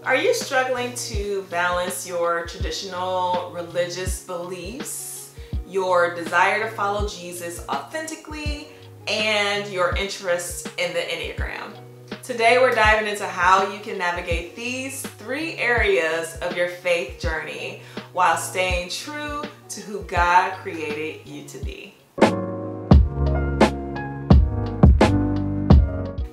Are you struggling to balance your traditional religious beliefs, your desire to follow Jesus authentically, and your interest in the Enneagram? Today we're diving into how you can navigate these three areas of your faith journey while staying true to who God created you to be.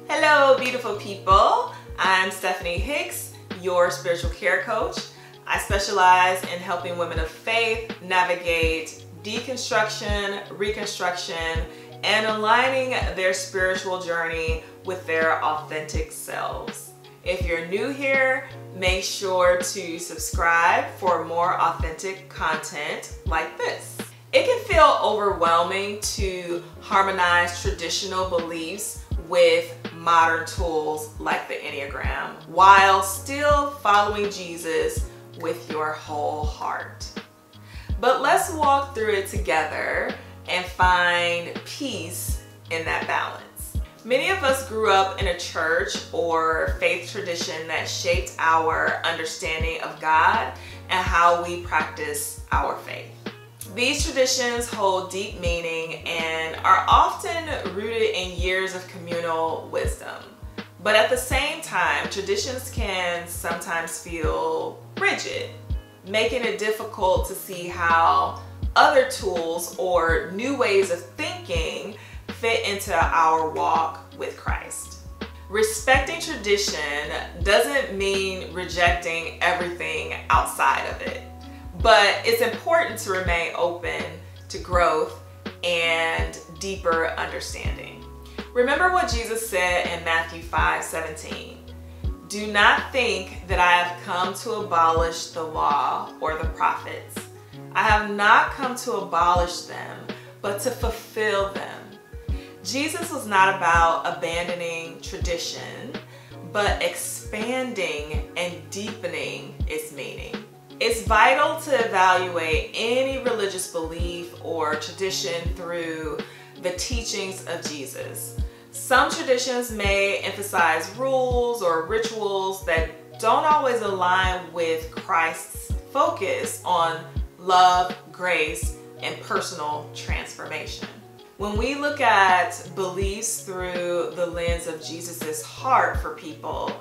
Hello, beautiful people. I'm Stephanie Hicks, your spiritual care coach. I specialize in helping women of faith navigate deconstruction, reconstruction, and aligning their spiritual journey with their authentic selves. If you're new here, make sure to subscribe for more authentic content like this. It can feel overwhelming to harmonize traditional beliefs with modern tools like the Enneagram while still following Jesus with your whole heart. But let's walk through it together and find peace in that balance. Many of us grew up in a church or faith tradition that shaped our understanding of God and how we practice our faith. These traditions hold deep meaning and are often rooted in years of communal wisdom. But at the same time, traditions can sometimes feel rigid, making it difficult to see how other tools or new ways of thinking fit into our walk with Christ. Respecting tradition doesn't mean rejecting everything outside of it. But it's important to remain open to growth and deeper understanding. Remember what Jesus said in Matthew 5:17. Do not think that I have come to abolish the law or the prophets. I have not come to abolish them, but to fulfill them. Jesus was not about abandoning tradition, but expanding and deepening its meaning. It's vital to evaluate any religious belief or tradition through the teachings of Jesus. Some traditions may emphasize rules or rituals that don't always align with Christ's focus on love, grace, and personal transformation. When we look at beliefs through the lens of Jesus's heart for people,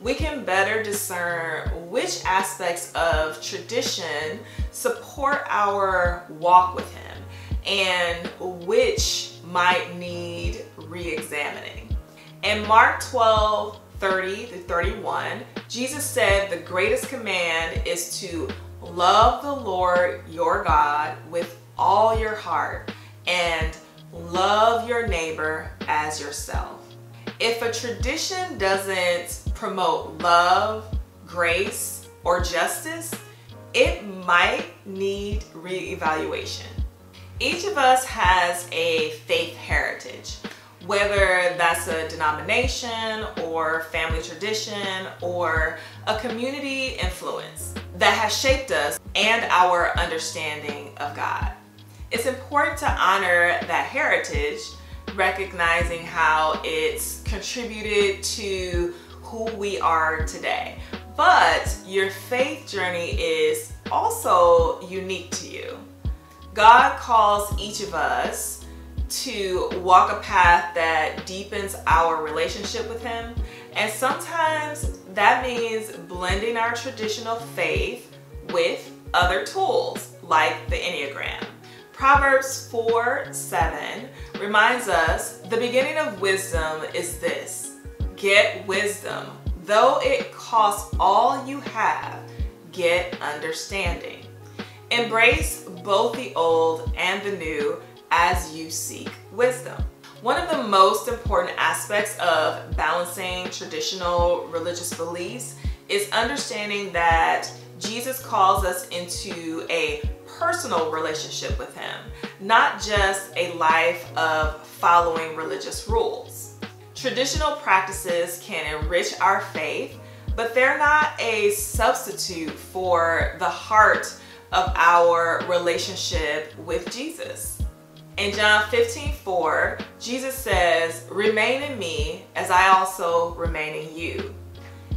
we can better discern which aspects of tradition support our walk with Him and which might need re-examining. In Mark 12:30-31, Jesus said the greatest command is to love the Lord your God with all your heart and love your neighbor as yourself. If a tradition doesn't promote love, grace, or justice, it might need re-evaluation. Each of us has a faith heritage, whether that's a denomination or family tradition or a community influence that has shaped us and our understanding of God. It's important to honor that heritage, recognizing how it's contributed to who we are today. But your faith journey is also unique to you. God calls each of us to walk a path that deepens our relationship with Him, and sometimes that means blending our traditional faith with other tools like the Enneagram. Proverbs 4:7 reminds us the beginning of wisdom is this: get wisdom. Though it costs all you have, get understanding. Embrace both the old and the new as you seek wisdom. One of the most important aspects of balancing traditional religious beliefs is understanding that Jesus calls us into a personal relationship with Him, not just a life of following religious rules. Traditional practices can enrich our faith, but they're not a substitute for the heart of our relationship with Jesus. In John 15:4, Jesus says, "Remain in me as I also remain in you."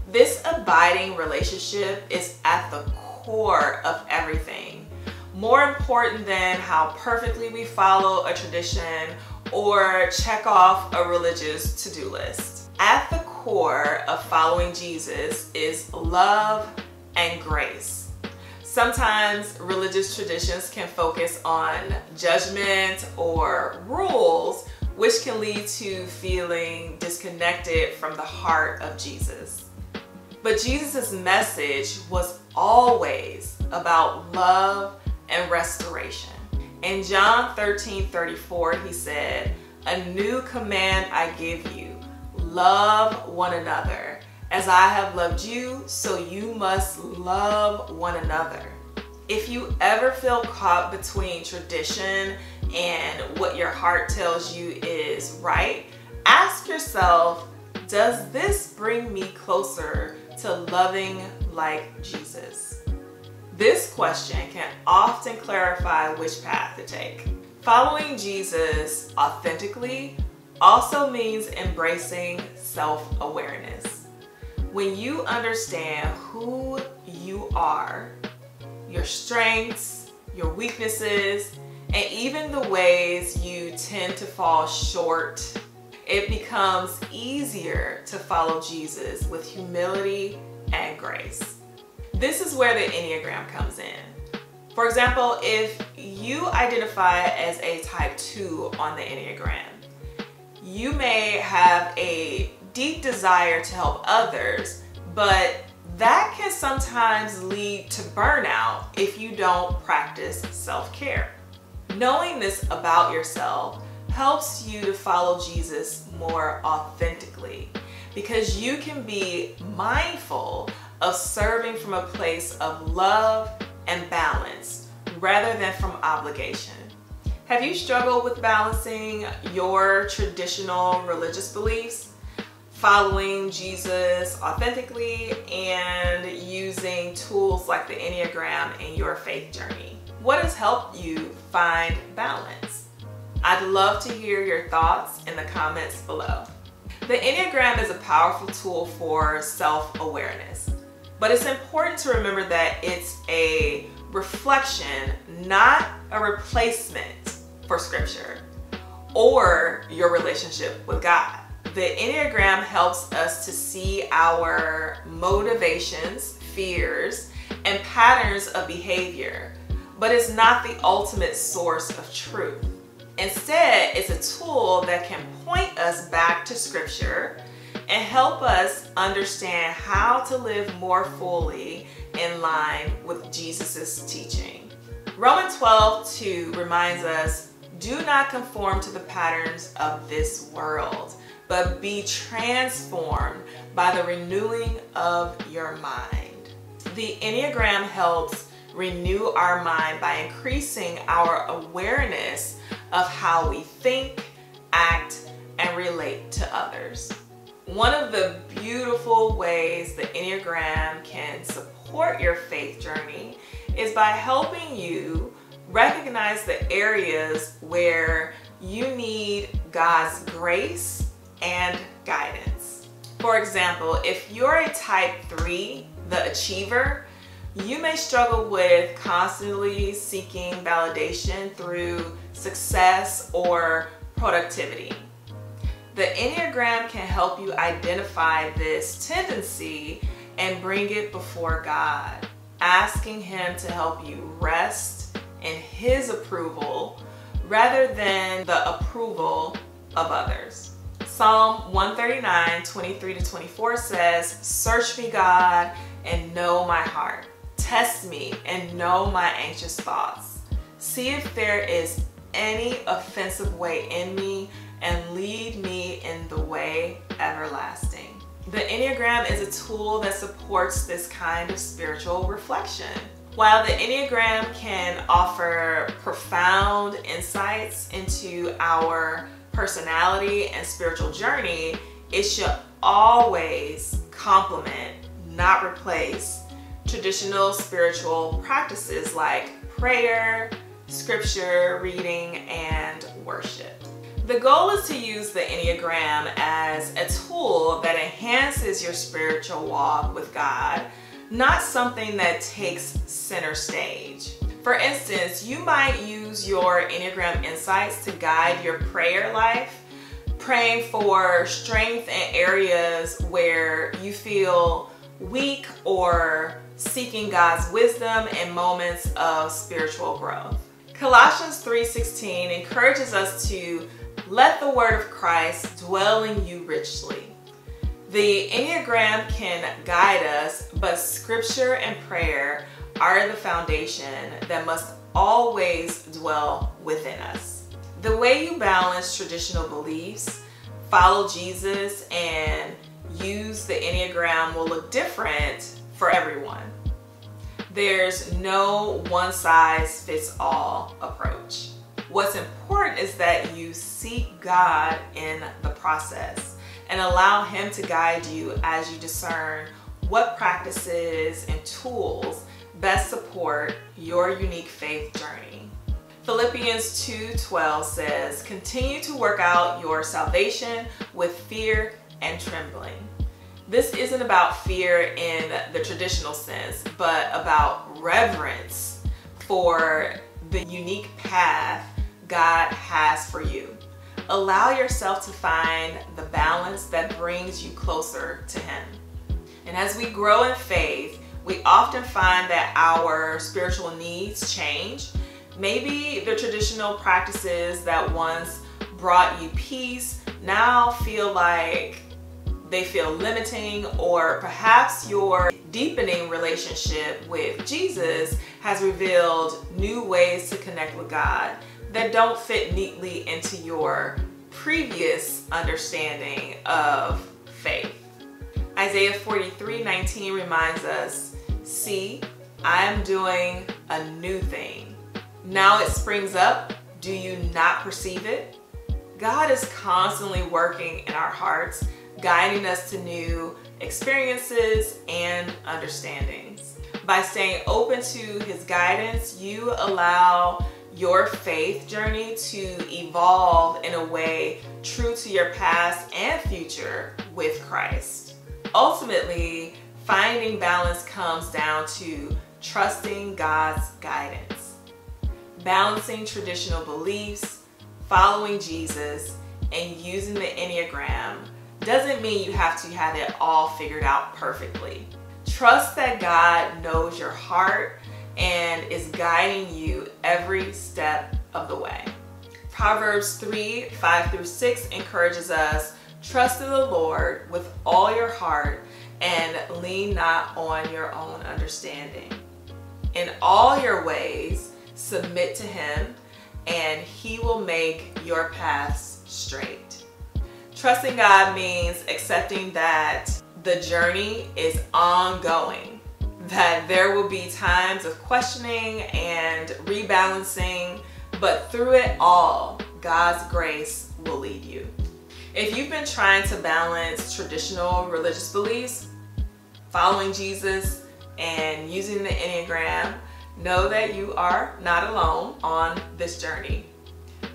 This abiding relationship is at the core of everything, more important than how perfectly we follow a tradition or check off a religious to-do list. At the core of following Jesus is love and grace. Sometimes religious traditions can focus on judgment or rules, which can lead to feeling disconnected from the heart of Jesus. But Jesus' message was always about love and restoration. In John 13:34, he said, "A new command I give you, love one another. As I have loved you, so you must love one another." If you ever feel caught between tradition and what your heart tells you is right, ask yourself, does this bring me closer to loving like Jesus? This question can often clarify which path to take. Following Jesus authentically also means embracing self-awareness. When you understand who you are, your strengths, your weaknesses, and even the ways you tend to fall short, it becomes easier to follow Jesus with humility and grace. This is where the Enneagram comes in. For example, if you identify as a type 2 on the Enneagram, you may have a deep desire to help others, but that can sometimes lead to burnout if you don't practice self-care. Knowing this about yourself helps you to follow Jesus more authentically, because you can be mindful of serving from a place of love and balance rather than from obligation. Have you struggled with balancing your traditional religious beliefs, following Jesus authentically, and using tools like the Enneagram in your faith journey? What has helped you find balance? I'd love to hear your thoughts in the comments below. The Enneagram is a powerful tool for self-awareness, but it's important to remember that it's a reflection, not a replacement for Scripture or your relationship with God. The Enneagram helps us to see our motivations, fears, and patterns of behavior, but it's not the ultimate source of truth. Instead, it's a tool that can point us back to Scripture and help us understand how to live more fully in line with Jesus' teaching. Romans 12:2 reminds us, "Do not conform to the patterns of this world, but be transformed by the renewing of your mind." The Enneagram helps renew our mind by increasing our awareness of how we think, act, and relate to others. One of the beautiful ways the Enneagram can support your faith journey is by helping you recognize the areas where you need God's grace and guidance. For example, if you're a type 3, the achiever, you may struggle with constantly seeking validation through success or productivity. The Enneagram can help you identify this tendency and bring it before God, asking Him to help you rest in His approval rather than the approval of others. Psalm 139:23-24 says, "Search me, God, and know my heart. Test me and know my anxious thoughts. See if there is any offensive way in me, and lead me in the way everlasting." The Enneagram is a tool that supports this kind of spiritual reflection. While the Enneagram can offer profound insights into our personality and spiritual journey, it should always complement, not replace, traditional spiritual practices like prayer, scripture reading, and worship. The goal is to use the Enneagram as a tool that enhances your spiritual walk with God, not something that takes center stage. For instance, you might use your Enneagram insights to guide your prayer life, praying for strength in areas where you feel weak or seeking God's wisdom in moments of spiritual growth. Colossians 3:16 encourages us to let the word of Christ dwell in you richly. The Enneagram can guide us, but scripture and prayer are the foundation that must always dwell within us. The way you balance traditional beliefs, follow Jesus, and use the Enneagram will look different for everyone. There's no one-size-fits-all approach. What's important is that you seek God in the process and allow Him to guide you as you discern what practices and tools best support your unique faith journey. Philippians 2:12 says, "Continue to work out your salvation with fear and trembling." This isn't about fear in the traditional sense, but about reverence for the unique path God has for you. Allow yourself to find the balance that brings you closer to Him. And as we grow in faith, we often find that our spiritual needs change. Maybe the traditional practices that once brought you peace now feel like they feel limiting, or perhaps your deepening relationship with Jesus has revealed new ways to connect with God that don't fit neatly into your previous understanding of faith. Isaiah 43:19 reminds us, "See, I am doing a new thing. Now it springs up. Do you not perceive it?" God is constantly working in our hearts, guiding us to new experiences and understandings. By staying open to His guidance, you allow your faith journey to evolve in a way true to your past and future with Christ. Ultimately, finding balance comes down to trusting God's guidance. Balancing traditional beliefs, following Jesus, and using the Enneagram doesn't mean you have to have it all figured out perfectly. Trust that God knows your heart and is guiding you every step of the way. Proverbs 3:5-6 encourages us, "Trust in the Lord with all your heart and lean not on your own understanding. In all your ways submit to Him, and He will make your paths straight." Trusting God means accepting that the journey is ongoing, that there will be times of questioning and rebalancing, but through it all, God's grace will lead you. If you've been trying to balance traditional religious beliefs, following Jesus, and using the Enneagram, know that you are not alone on this journey.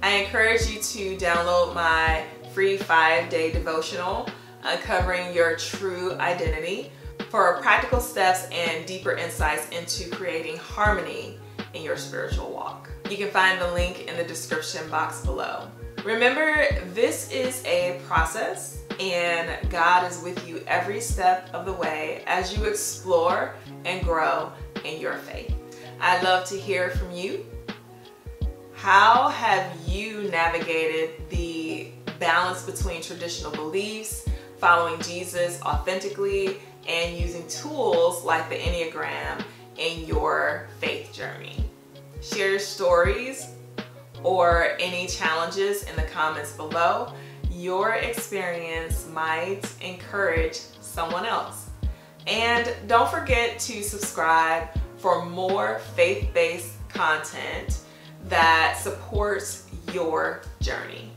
I encourage you to download my free 5-day devotional, Uncovering Your True Identity, for practical steps and deeper insights into creating harmony in your spiritual walk. You can find the link in the description box below. Remember, this is a process, and God is with you every step of the way as you explore and grow in your faith. I'd love to hear from you. How have you navigated the balance between traditional beliefs, following Jesus authentically, and using tools like the Enneagram in your faith journey? Share your stories or any challenges in the comments below. Your experience might encourage someone else. And don't forget to subscribe for more faith-based content that supports your journey.